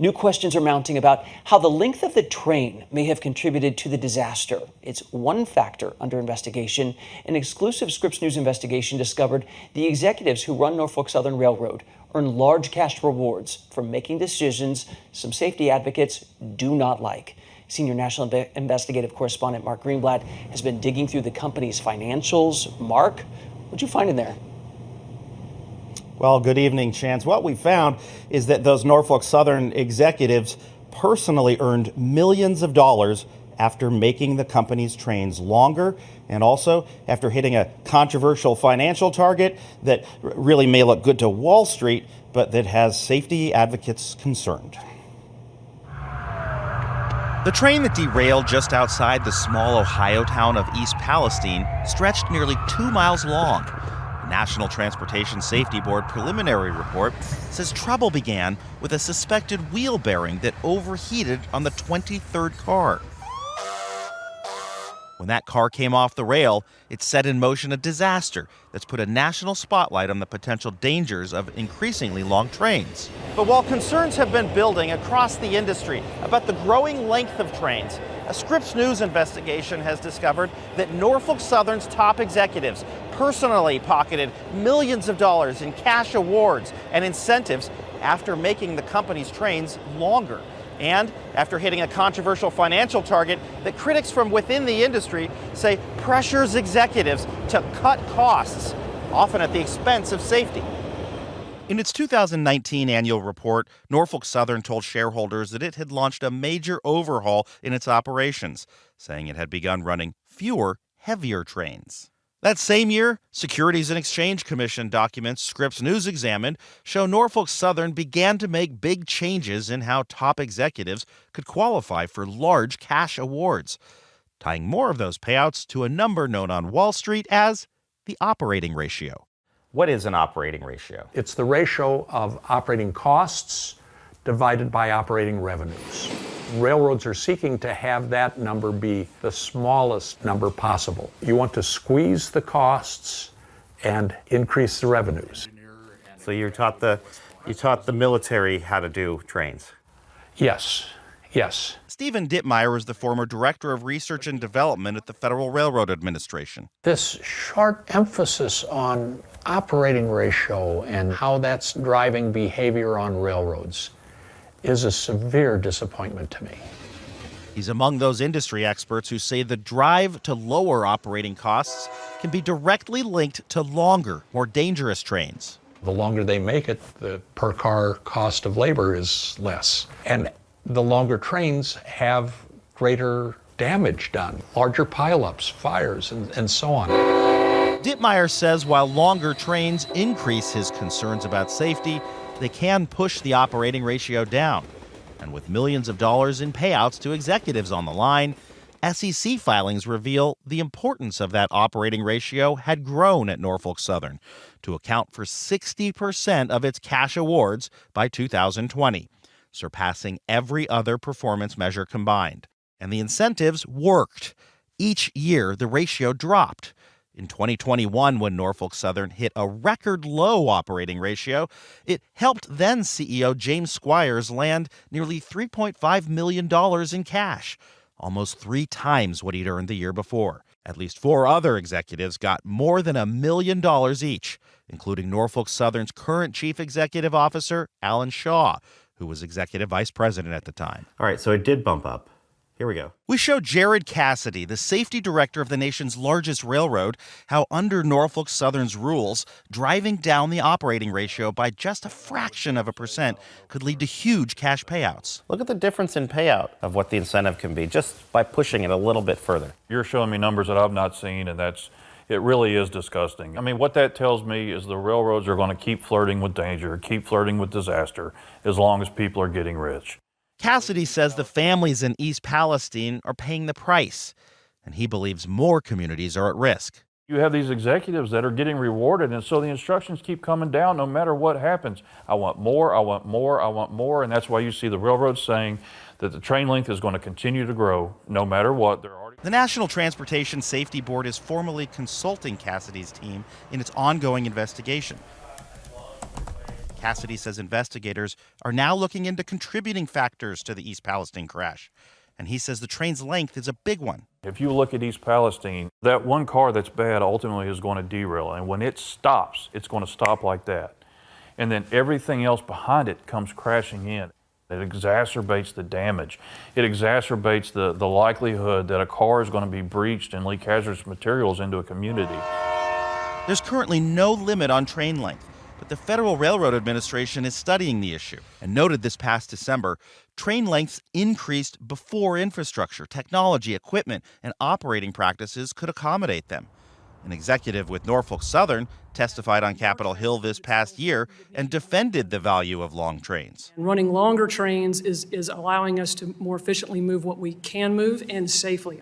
New questions are mounting about how the length of the train may have contributed to the disaster. It's one factor under investigation. An exclusive Scripps News investigation discovered the executives who run Norfolk Southern Railroad earn large cash rewards for making decisions some safety advocates do not like. Senior national investigative correspondent Mark Greenblatt has been digging through the company's financials. Mark, what'd you find in there? Well, good evening, Chance. What we found is that those Norfolk Southern executives personally earned millions of dollars after making the company's trains longer, and also after hitting a controversial financial target that really may look good to Wall Street, but that has safety advocates concerned. The train that derailed just outside the small Ohio town of East Palestine stretched nearly 2 miles long. The National Transportation Safety Board preliminary report says trouble began with a suspected wheel bearing that overheated on the 23rd car. When that car came off the rail, it set in motion a disaster that's put a national spotlight on the potential dangers of increasingly long trains. But while concerns have been building across the industry about the growing length of trains, a Scripps News investigation has discovered that Norfolk Southern's top executives personally pocketed millions of dollars in cash awards and incentives after making the company's trains longer. And after hitting a controversial financial target that critics from within the industry say pressures executives to cut costs, often at the expense of safety. In its 2019 annual report, Norfolk Southern told shareholders that it had launched a major overhaul in its operations, saying it had begun running fewer, heavier trains. That same year, Securities and Exchange Commission documents Scripps News examined show Norfolk Southern began to make big changes in how top executives could qualify for large cash awards, tying more of those payouts to a number known on Wall Street as the operating ratio. What is an operating ratio? It's the ratio of operating costs divided by operating revenues. Railroads are seeking to have that number be the smallest number possible. You want to squeeze the costs and increase the revenues. So you taught the military how to do trains? Yes. Stephen Dittmeyer is the former Director of Research and Development at the Federal Railroad Administration. This sharp emphasis on operating ratio and how that's driving behavior on railroads is a severe disappointment to me. He's among those industry experts who say the drive to lower operating costs can be directly linked to longer, more dangerous trains. The longer they make it, the per car cost of labor is less. And the longer trains have greater damage done, larger pileups, fires, and so on. Dittmeyer says while longer trains increase his concerns about safety, they can push the operating ratio down. And with millions of dollars in payouts to executives on the line, SEC filings reveal the importance of that operating ratio had grown at Norfolk Southern to account for 60% of its cash awards by 2020, surpassing every other performance measure combined. And the incentives worked. Each year, the ratio dropped. In 2021, when Norfolk Southern hit a record low operating ratio, it helped then CEO James Squires land nearly $3.5 million in cash, almost 3 times what he'd earned the year before. At least 4 other executives got more than $1 million each, including Norfolk Southern's current chief executive officer, Alan Shaw, who was executive vice president at the time. All right, so it did bump up. Here we go. We show Jared Cassidy, the safety director of the nation's largest railroad, how under Norfolk Southern's rules, driving down the operating ratio by just a fraction of a percent could lead to huge cash payouts. Look at the difference in payout of what the incentive can be just by pushing it a little bit further. You're showing me numbers that I've not seen, and it really is disgusting. I mean, what that tells me is the railroads are going to keep flirting with danger, keep flirting with disaster, as long as people are getting rich. Cassidy says the families in East Palestine are paying the price, and he believes more communities are at risk. You have these executives that are getting rewarded, and so the instructions keep coming down no matter what happens. I want more, I want more, I want more, and that's why you see the railroads saying that the train length is going to continue to grow no matter what. The National Transportation Safety Board is formally consulting Cassidy's team in its ongoing investigation. Cassidy says investigators are now looking into contributing factors to the East Palestine crash. And he says the train's length is a big one. If you look at East Palestine, that one car that's bad ultimately is going to derail. And when it stops, it's going to stop like that. And then everything else behind it comes crashing in. It exacerbates the damage. It exacerbates the likelihood that a car is going to be breached and leak hazardous materials into a community. There's currently no limit on train length, but the Federal Railroad Administration is studying the issue and noted this past December train lengths increased before infrastructure, technology, equipment, and operating practices could accommodate them. An executive with Norfolk Southern testified on Capitol Hill this past year and defended the value of long trains. Running longer trains is allowing us to more efficiently move what we can move and safely.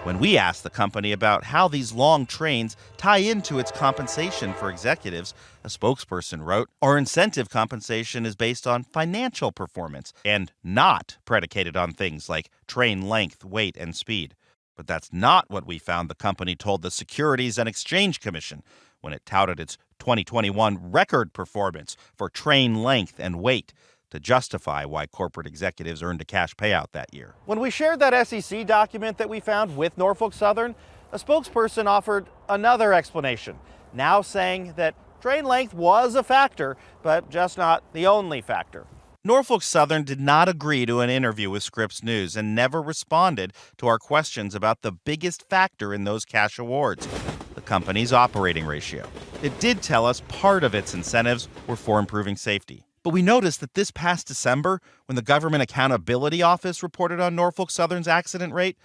When we asked the company about how these long trains tie into its compensation for executives, a spokesperson wrote, "Our incentive compensation is based on financial performance and not predicated on things like train length, weight, and speed." But that's not what we found the company told the Securities and Exchange Commission when it touted its 2021 record performance for train length and weight to justify why corporate executives earned a cash payout that year. When we shared that SEC document that we found with Norfolk Southern, a spokesperson offered another explanation, now saying that train length was a factor, but just not the only factor. Norfolk Southern did not agree to an interview with Scripps News and never responded to our questions about the biggest factor in those cash awards, the company's operating ratio. It did tell us part of its incentives were for improving safety. But we noticed that this past December, when the Government Accountability Office reported on Norfolk Southern's accident rate,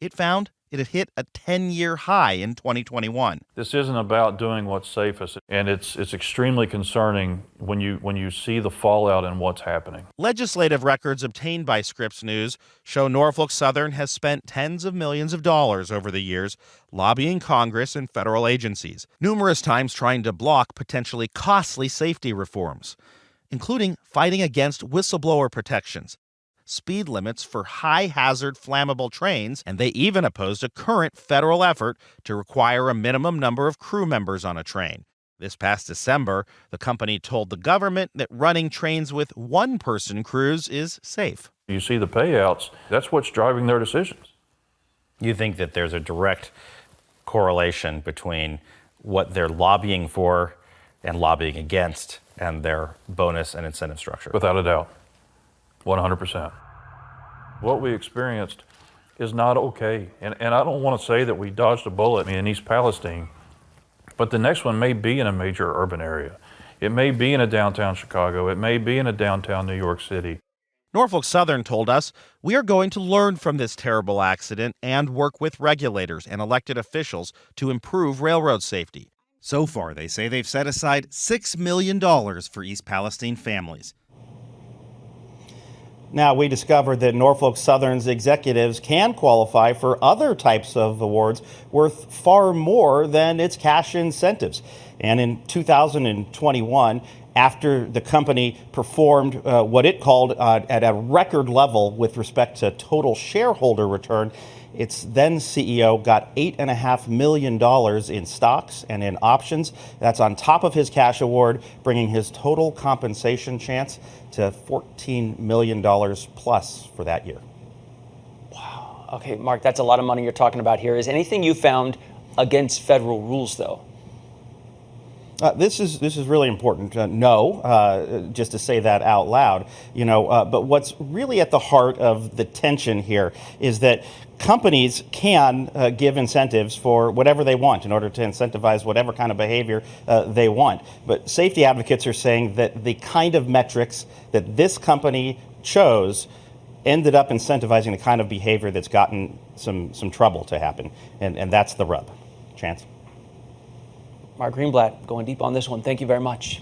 it found it had hit a 10-year high in 2021. This isn't about doing what's safest, and it's extremely concerning when you see the fallout and what's happening. Legislative records obtained by Scripps News show Norfolk Southern has spent tens of millions of dollars over the years lobbying Congress and federal agencies, numerous times trying to block potentially costly safety reforms, including fighting against whistleblower protections, speed limits for high-hazard flammable trains, and they even opposed a current federal effort to require a minimum number of crew members on a train. This past December, the company told the government that running trains with one-person crews is safe. You see the payouts, that's what's driving their decisions. You think that there's a direct correlation between what they're lobbying for and lobbying against and their bonus and incentive structure? Without a doubt. 100%. What we experienced is not okay. And I don't want to say that we dodged a bullet in East Palestine, but the next one may be in a major urban area. It may be in a downtown Chicago. It may be in a downtown New York City. Norfolk Southern told us, "We are going to learn from this terrible accident and work with regulators and elected officials to improve railroad safety." So far, they say they've set aside $6 million for East Palestine families. Now, we discovered that Norfolk Southern's executives can qualify for other types of awards worth far more than its cash incentives. And in 2021, after the company performed what it called at a record level with respect to total shareholder return, its then CEO got $8.5 million in stocks and in options. That's on top of his cash award, bringing his total compensation chance to $14 million plus for that year. Wow. Okay, Mark, that's a lot of money you're talking about here. Is anything you found against federal rules, though? This is really important. No, just to say that out loud, but what's really at the heart of the tension here is that companies can give incentives for whatever they want in order to incentivize whatever kind of behavior they want. But safety advocates are saying that the kind of metrics that this company chose ended up incentivizing the kind of behavior that's gotten some trouble to happen. And that's the rub. Chance? Mark Greenblatt, going deep on this one. Thank you very much.